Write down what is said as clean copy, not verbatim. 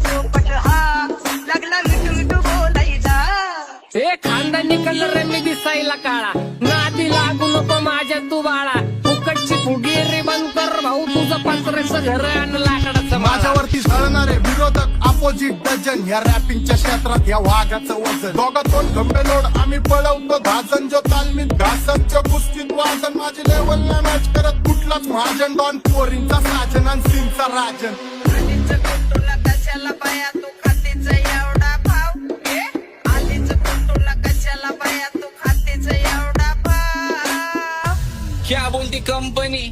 चोपट हा लागला मिठू मिठू बोलायचा. ए खानदानी कलर मी दिसायला काळा, नादी लागू नको माझ्या तू बाळा. फुकटची फुगी रे बंद कर भाऊ, तुझं पत्र्याचं घर आणि लाकडाचं माळा. माझ्यावरती सळणारे विरोधक अपोजिट डझन, या रॅपिंगच्या क्षेत्रात या वाघाचं वजन. दोघातून खंबे लोड आम्ही पळवतो धाजन, जो तालमीत घासनच्या कुस्तीत वाजन. माझी लेवल नाही मॅच करत कुठलाच महाजन, डॉन पोरींचा साजन आणि सिंगचा राजन. आधीच तुला कशाला बाया तू खातीच एवढा भाव. आधीच तुला कशाला बाया तू खातीच एवढा भाव. क्या बोलती कंपनी